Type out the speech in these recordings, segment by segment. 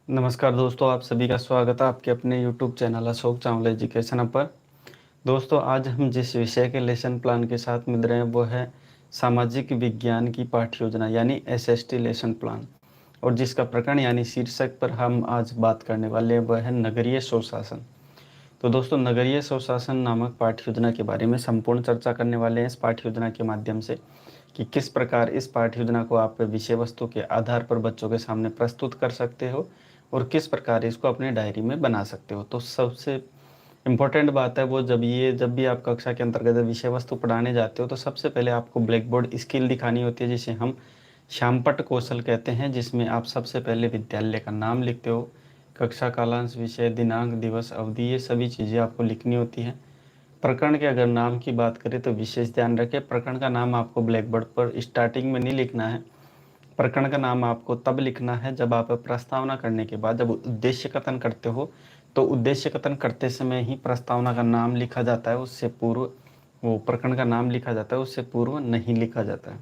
नमस्कार दोस्तों, आप सभी का स्वागत है आपके अपने YouTube channel Ashok Chawla education पर। दोस्तों, आज हम जिस विषय के लेसन प्लान के साथ मिल रहे हैं वो है सामाजिक विज्ञान की पाठ्य योजना यानी एसएसटी लेसन प्लान। और जिसका प्रकरण यानी शीर्षक पर हम आज बात करने वाले हैं वह है नगरीय स्वशासन। तो दोस्तों, नगरीय स्वशासन नामक पाठ्य योजना के बारे में संपूर्ण चर्चा करने वाले हैं इस पाठ्य योजना के माध्यम से कि किस प्रकार इस पाठ्य योजना को आप विषय वस्तु के आधार पर बच्चों के सामने प्रस्तुत कर सकते हो और किस प्रकार इसको अपने डायरी में बना सकते हो। तो सबसे इम्पोर्टेंट बात है वो जब भी आप कक्षा के अंतर्गत विषय वस्तु पढ़ाने जाते हो तो सबसे पहले आपको ब्लैक बोर्ड स्किल दिखानी होती है जिसे हम श्यामपट्ट कौशल कहते हैं, जिसमें आप सबसे पहले विद्यालय का नाम लिखते हो, कक्षा कालांश, विषय, दिनांक, दिवस, अवधि, ये सभी चीज़ें आपको लिखनी होती हैं। प्रकरण के अगर नाम की बात करें तो विशेष ध्यान रखें, प्रकरण का नाम आपको ब्लैक बोर्ड पर स्टार्टिंग में नहीं लिखना है। प्रकरण का नाम आपको तब लिखना है जब आप प्रस्तावना करने के बाद जब उद्देश्य कथन करते हो, तो उद्देश्य कथन करते समय ही प्रस्तावना का नाम लिखा जाता है, उससे पूर्व वो प्रकरण का नाम लिखा जाता है, उससे पूर्व नहीं लिखा जाता है।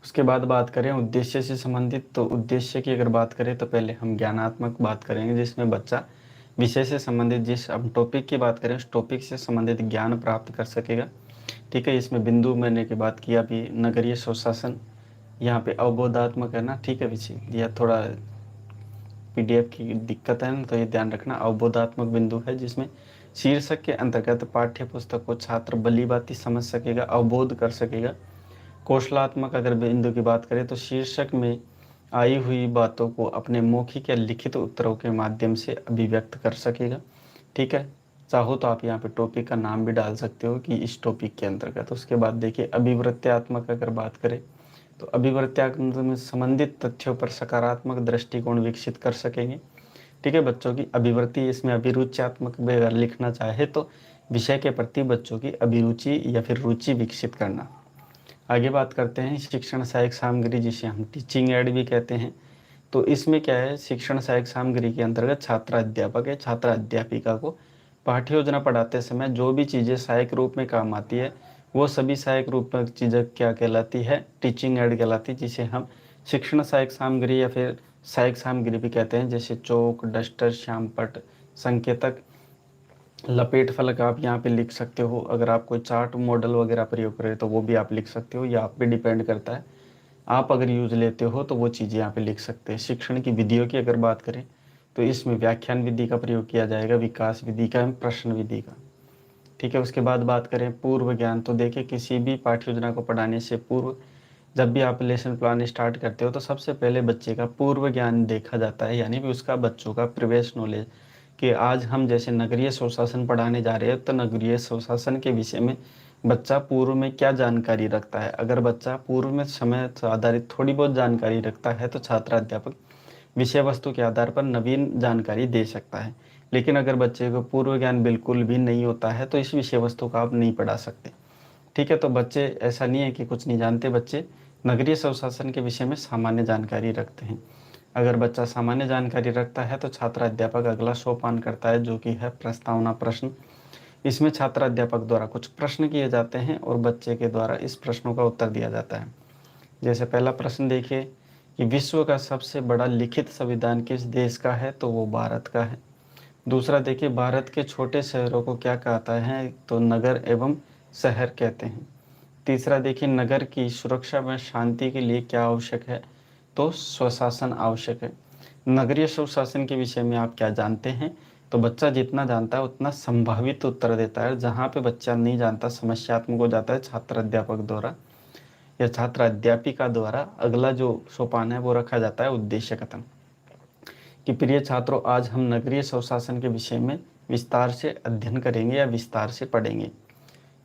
उसके बाद बात करें उद्देश्य से संबंधित, तो उद्देश्य की अगर बात करें तो पहले हम ज्ञानात्मक बात करेंगे जिसमें बच्चा विषय से संबंधित, जिस हम टॉपिक की बात करें उस टॉपिक से संबंधित ज्ञान प्राप्त कर सकेगा। ठीक है, इसमें बिंदु मैंने की बात किया अभी नगरीय स्वशासन, यहाँ पे अवबोधात्मक है ना। ठीक है विषय, यह थोड़ा पीडीएफ की दिक्कत है ना, तो ये ध्यान रखना। अवबोधात्मक बिंदु है जिसमें शीर्षक के अंतर्गत पाठ्य पुस्तक को छात्र भली भांति समझ सकेगा, अवबोध कर सकेगा। कौशलात्मक अगर बिंदु की बात करें तो शीर्षक में आई हुई बातों को अपने मौखिक या लिखित उत्तरों के माध्यम से अभिव्यक्त कर सकेगा। ठीक है, चाहो तो आप यहाँ पे टॉपिक का नाम भी डाल सकते हो कि इस टॉपिक के अंतर्गत। उसके बाद देखिए अभिवृत्त्यात्मक अगर बात करें तो अभिवृत्त्यात्मक में संबंधित तथ्यों पर सकारात्मक दृष्टिकोण विकसित कर सकेंगे। ठीक है, बच्चों की अभिवृत्ति, इसमें अभिरुच्यात्मक में अगर लिखना चाहे तो विषय के प्रति बच्चों की अभिरुचि या फिर रुचि विकसित करना। आगे बात करते हैं शिक्षण सहायक सामग्री जिसे हम टीचिंग एड भी कहते हैं। तो इसमें क्या है, शिक्षण सहायक सामग्री के अंतर्गत छात्र अध्यापक या छात्र अध्यापिका को पाठ्य योजना पढ़ाते समय जो भी चीज़ें सहायक रूप में काम आती है वो सभी सहायक रूप में चीज़ें क्या कहलाती है, टीचिंग एड कहलाती है, जिसे हम शिक्षण सहायक सामग्री या फिर सहायक सामग्री भी कहते हैं। जैसे चौक, डस्टर, श्यामपट्ट, संकेतक, लपेट फलक आप यहाँ पे लिख सकते हो। अगर आप कोई चार्ट मॉडल वगैरह प्रयोग करें तो वो भी आप लिख सकते हो, या आप पे डिपेंड करता है। आप अगर यूज लेते हो तो वो चीज़ें यहाँ पे लिख सकते हैं। शिक्षण की विधियों की अगर बात करें तो इसमें व्याख्यान विधि का प्रयोग किया जाएगा, विकास विधि का एवं प्रश्न विधि का। ठीक है, उसके बाद बात करें पूर्व ज्ञान, तो देखिए किसी भी पाठ्य योजना को पढ़ाने से पूर्व जब भी आप लेसन प्लान स्टार्ट करते हो तो सबसे पहले बच्चे का पूर्व ज्ञान देखा जाता है, यानी कि उसका बच्चों का प्रीवियस नॉलेज, कि आज हम जैसे नगरीय स्वशासन पढ़ाने जा रहे हैं तो नगरीय स्वशासन के विषय में बच्चा पूर्व में क्या जानकारी रखता है। अगर बच्चा पूर्व में समय से आधारित थोड़ी बहुत जानकारी रखता है तो छात्र अध्यापक विषय वस्तु के आधार पर नवीन जानकारी दे सकता है। लेकिन अगर बच्चे को पूर्व ज्ञान बिल्कुल भी नहीं होता है तो इस विषय वस्तु को आप नहीं पढ़ा सकते। ठीक है, तो बच्चे ऐसा नहीं है कि कुछ नहीं जानते, बच्चे नगरीय स्वशासन के विषय में सामान्य जानकारी रखते हैं। अगर बच्चा सामान्य जानकारी रखता है तो छात्र अध्यापक अगला सोपान करता है जो कि है प्रस्तावना प्रश्न। इसमें छात्र अध्यापक द्वारा कुछ प्रश्न किए जाते हैं और बच्चे के द्वारा इस प्रश्नों का उत्तर दिया जाता है। जैसे पहला प्रश्न देखिए कि विश्व का सबसे बड़ा लिखित संविधान किस देश का है, तो वो भारत का है। दूसरा देखिए भारत के छोटे शहरों को क्या कहता है, तो नगर एवं शहर कहते हैं। तीसरा देखिए नगर की सुरक्षा व शांति के लिए क्या आवश्यक है, तो स्वशासन आवश्यक है। नगरीय स्वशासन के विषय में आप क्या जानते हैं, तो बच्चा जितना जानता है उतना संभावित उत्तर देता है। जहाँ पे बच्चा नहीं जानता, समस्यात्मक हो जाता है, छात्र अध्यापक द्वारा या छात्र अध्यापिका द्वारा अगला जो सोपान है वो रखा जाता है उद्देश्य कथन, कि प्रिय छात्रों आज हम नगरीय स्वशासन के विषय में विस्तार से अध्ययन करेंगे या विस्तार से पढ़ेंगे।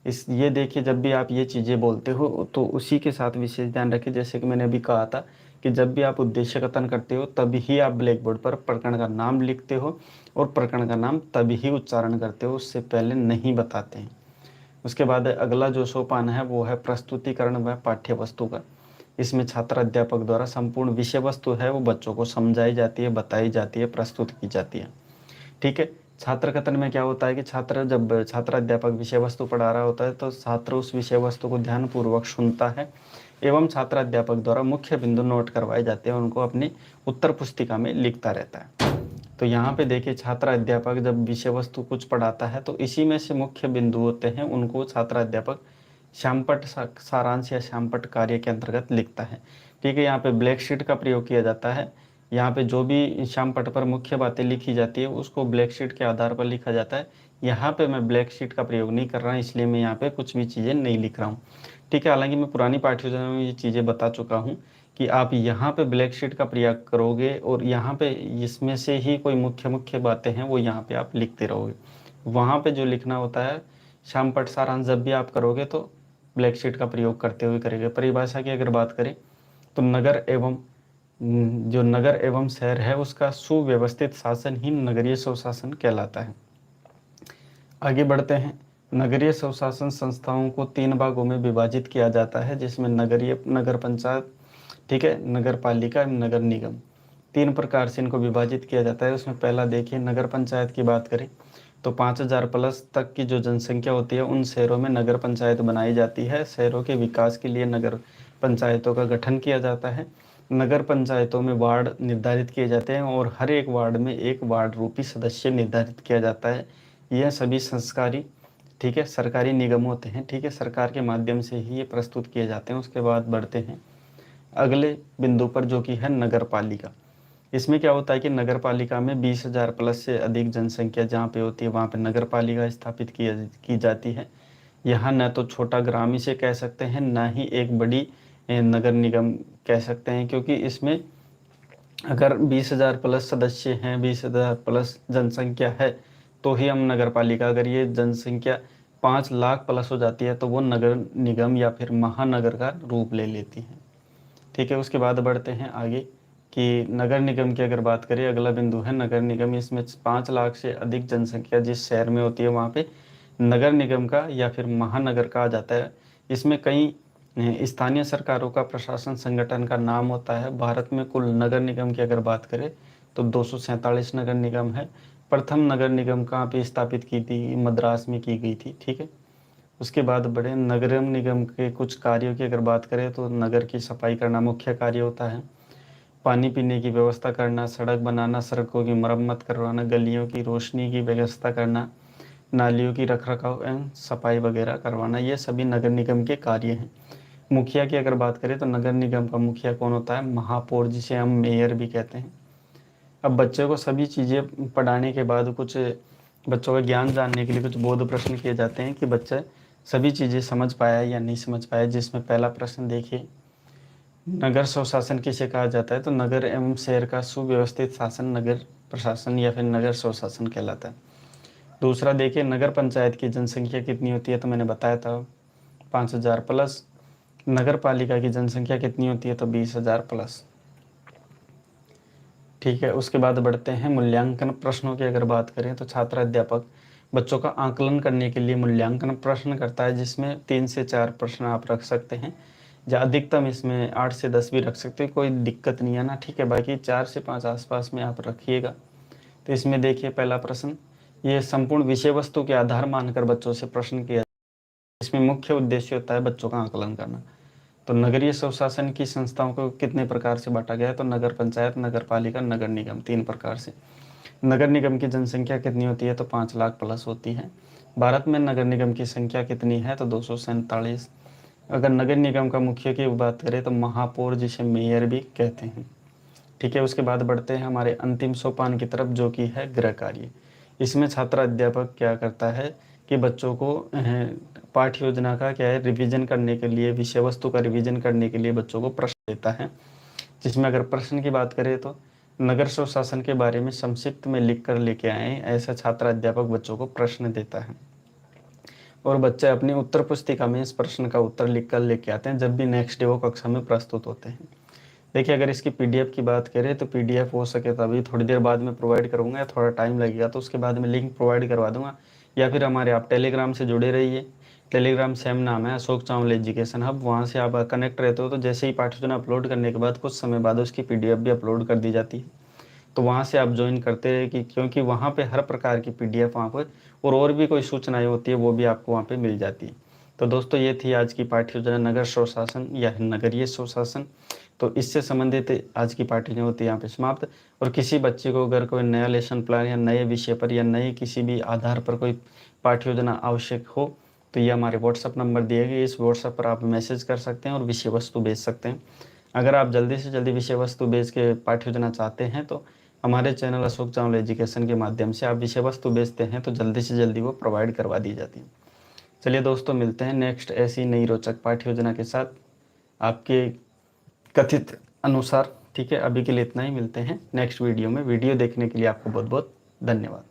इस ये देखिए जब भी आप ये चीज़ें बोलते हो तो उसी के साथ विशेष ध्यान रखें, जैसे कि मैंने अभी कहा था कि जब भी आप उद्देश्य कथन करते हो तभी ही आप ब्लैक बोर्ड पर प्रकरण का नाम लिखते हो और प्रकरण का नाम तभी ही उच्चारण करते हो, उससे पहले नहीं बताते हैं। उसके बाद अगला जो सोपान है वो है प्रस्तुतिकरण व पाठ्य वस्तु का। इसमें छात्र अध्यापक द्वारा संपूर्ण विषय वस्तु है वो बच्चों को समझाई जाती है, बताई जाती है, प्रस्तुत की जाती है। ठीक है, छात्र कथन में क्या होता है कि छात्र अध्यापक विषय वस्तु पढ़ा रहा होता है तो छात्र उस विषय वस्तु को ध्यानपूर्वक सुनता है, एवं छात्र अध्यापक द्वारा मुख्य बिंदु नोट करवाए जाते हैं, उनको अपनी उत्तर पुस्तिका में लिखता रहता है। तो यहाँ पे देखिए छात्र अध्यापक जब विषय वस्तु कुछ पढ़ाता है तो इसी में से मुख्य बिंदु होते हैं, उनको छात्र अध्यापक श्यामपट्ट सारांश या श्यामपट्ट कार्य के अंतर्गत लिखता है। ठीक है, यहाँ पे ब्लैक शीट का प्रयोग किया जाता है। यहाँ पे जो भी श्यामपट्ट पर मुख्य बातें लिखी जाती है उसको ब्लैक शीट के आधार पर लिखा जाता है। यहाँ पे मैं ब्लैक शीट का प्रयोग नहीं कर रहा, इसलिए मैं यहाँ पे कुछ भी चीज़ें नहीं लिख रहा हूँ। ठीक है, हालांकि मैं पुरानी पाठ्य योजना में ये चीज़ें बता चुका हूँ कि आप यहाँ पे ब्लैक शीट का प्रयोग करोगे और यहाँ पे इसमें से ही कोई मुख्य मुख्य बातें हैं वो यहाँ पे आप लिखते रहोगे। वहाँ पे जो लिखना होता है श्यामपट्ट सारांश जब भी आप करोगे तो ब्लैक शीट का प्रयोग करते हुए करेंगे। परिभाषा की अगर बात करें तो जो नगर एवं शहर है उसका सुव्यवस्थित शासन ही नगरीय स्वशासन कहलाता है। आगे बढ़ते हैं। नगरीय स्वशासन संस्थाओं को 3 भागों में विभाजित किया जाता है, जिसमें नगर पंचायत, ठीक है, नगर पालिका एवं नगर निगम, 3 प्रकार से इनको विभाजित किया जाता है। उसमें पहला देखिए नगर पंचायत की बात करें तो 5000 प्लस तक की जो जनसंख्या होती है उन शहरों में नगर पंचायत बनाई जाती है। शहरों के विकास के लिए नगर पंचायतों का गठन किया जाता है। नगर पंचायतों में वार्ड निर्धारित किए जाते हैं और हर एक वार्ड में एक वार्ड रूपी सदस्य निर्धारित किया जाता है। यह सभी संस्कारी, ठीक है, सरकारी निगम होते हैं। ठीक है, सरकार के माध्यम से ही ये प्रस्तुत किए जाते हैं। उसके बाद बढ़ते हैं अगले बिंदु पर जो कि है नगर पालिका। इसमें क्या होता है कि नगर पालिका में 20,000 प्लस से अधिक जनसंख्या जहाँ पे होती है वहाँ पे नगर पालिका स्थापित की जाती है। यहाँ न तो छोटा ग्राम इसे कह सकते हैं, ना ही एक बड़ी नगर निगम कह सकते हैं, क्योंकि इसमें अगर 20,000 प्लस सदस्य हैं, 20,000 प्लस जनसंख्या है तो ही हम नगर पालिका, अगर ये जनसंख्या 5 लाख प्लस हो जाती है तो वो नगर निगम या फिर महानगर का रूप ले लेती है। ठीक है, उसके बाद बढ़ते हैं आगे कि नगर निगम की अगर बात करें, अगला बिंदु है नगर निगम। इसमें 5 लाख से अधिक जनसंख्या जिस शहर में होती है वहाँ पे नगर निगम का या फिर महानगर कहा जाता है। इसमें कई स्थानीय सरकारों का प्रशासन संगठन का नाम होता है। भारत में कुल नगर निगम की अगर बात करें तो 247 नगर निगम है। प्रथम नगर निगम कहाँ पे स्थापित की थी? मद्रास में की गई थी। ठीक है, उसके बाद बड़े नगर निगम के कुछ कार्यों की अगर बात करें तो नगर की सफाई करना मुख्य कार्य होता है। पानी पीने की व्यवस्था करना, सड़क बनाना, सड़कों की मरम्मत करवाना, गलियों की रोशनी की व्यवस्था करना, नालियों की रखरखाव एवं सफाई वगैरह करवाना, ये सभी नगर निगम के कार्य हैं। मुखिया की अगर बात करें तो नगर निगम का मुखिया कौन होता है? महापौर, जिसे हम मेयर भी कहते हैं। अब बच्चे को सभी चीज़ें पढ़ाने के बाद कुछ बच्चों का ज्ञान जानने के लिए कुछ बोध प्रश्न किए जाते हैं कि बच्चा सभी चीज़ें समझ पाया या नहीं समझ पाया। जिसमें पहला प्रश्न देखिए, नगर स्वशासन किसे कहा जाता है? तो नगर एवं शहर का सुव्यवस्थित शासन नगर प्रशासन या फिर नगर स्वशासन कहलाता है। दूसरा देखिए, नगर पंचायत की जनसंख्या कितनी होती है? तो मैंने बताया था 5,000 प्लस। नगर पालिका की जनसंख्या कितनी होती है? तो 20,000 प्लस। ठीक है, उसके बाद बढ़ते हैं मूल्यांकन प्रश्नों की अगर बात करें तो छात्र अध्यापक बच्चों का आकलन करने के लिए मूल्यांकन प्रश्न करता है, जिसमें 3 से 4 प्रश्न आप रख सकते हैं, या अधिकतम इसमें 8 से 10 भी रख सकते हैं, कोई दिक्कत नहीं है ना। ठीक है, बाकी 4 से 5 आसपास में आप रखिएगा। तो इसमें देखिए पहला प्रश्न, ये संपूर्ण विषय वस्तु के आधार मानकर बच्चों से प्रश्न किया, इसमें मुख्य उद्देश्य होता है बच्चों का आकलन करना। तो नगरीय स्वशासन की संस्थाओं को कितने प्रकार से बांटा गया है? तो नगर पंचायत, नगर पालिका, नगर निगम, 3 प्रकार से। नगर निगम की जनसंख्या कितनी होती है? तो 5 लाख प्लस होती है। भारत में नगर निगम की संख्या कितनी है? तो 247। अगर नगर निगम का मुखिया की बात करें तो महापौर, जिसे मेयर भी कहते हैं। ठीक है, उसके बाद बढ़ते हैं हमारे अंतिम सोपान की तरफ, जो कि है गृह कार्य। इसमें छात्र अध्यापक क्या करता है कि बच्चों को पाठ्य योजना का क्या है रिवीजन करने के लिए, विषय वस्तु का रिवीजन करने के लिए बच्चों को प्रश्न देता है। जिसमें अगर प्रश्न की बात करें तो नगर स्वशासन के बारे में संक्षिप्त में लिख कर लेके आए, ऐसा छात्र अध्यापक बच्चों को प्रश्न देता है और बच्चे अपनी उत्तर पुस्तिका में इस प्रश्न का उत्तर लिख कर लेके आते हैं जब भी नेक्स्ट डे वो कक्षा में प्रस्तुत होते हैं। देखिए, अगर इसकी पीडीएफ की बात करें तो पीडीएफ हो सके तो अभी थोड़ी देर बाद में प्रोवाइड करूंगा, या थोड़ा टाइम लगेगा तो उसके बाद में लिंक प्रोवाइड करवा दूंगा, या फिर हमारे आप टेलीग्राम से जुड़े रहिए। टेलीग्राम सेम नाम है, अशोक चावल एजुकेशन हब। वहाँ से आप कनेक्ट रहते हो तो जैसे ही पाठ्यक्रम अपलोड करने के बाद कुछ समय बाद उसकी पीडीएफ भी अपलोड कर दी जाती है, तो वहाँ से आप ज्वाइन करते रहे कि क्योंकि वहाँ पे हर प्रकार की पीडीएफ वहाँ पर और भी कोई सूचनाएं होती है वो भी आपको वहाँ पे मिल जाती है। तो दोस्तों ये थी आज की पाठ्य योजना नगर स्वशासन या नगरीय स्वशासन। तो इससे संबंधित आज की पाठ्य योजना होती है यहाँ पे समाप्त। और किसी बच्चे को अगर कोई नया लेसन प्लान या नए विषय पर या नए किसी भी आधार पर कोई पाठ्य योजना आवश्यक हो तो ये हमारे व्हाट्सअप नंबर दिए गए, इस व्हाट्सअप पर आप मैसेज कर सकते हैं और विषय वस्तु भेज सकते हैं। अगर आप जल्दी से जल्दी विषय वस्तु भेज के पाठ्य योजना चाहते हैं तो हमारे चैनल अशोक चावला एजुकेशन के माध्यम से आप विषय वस्तु भेजते हैं तो जल्दी से जल्दी वो प्रोवाइड करवा दी जाती है। चलिए दोस्तों, मिलते हैं नेक्स्ट ऐसी नई रोचक पाठ्य योजना के साथ आपके कथित अनुसार। ठीक है, अभी के लिए इतना ही, मिलते हैं नेक्स्ट वीडियो में। वीडियो देखने के लिए आपको बहुत बहुत धन्यवाद।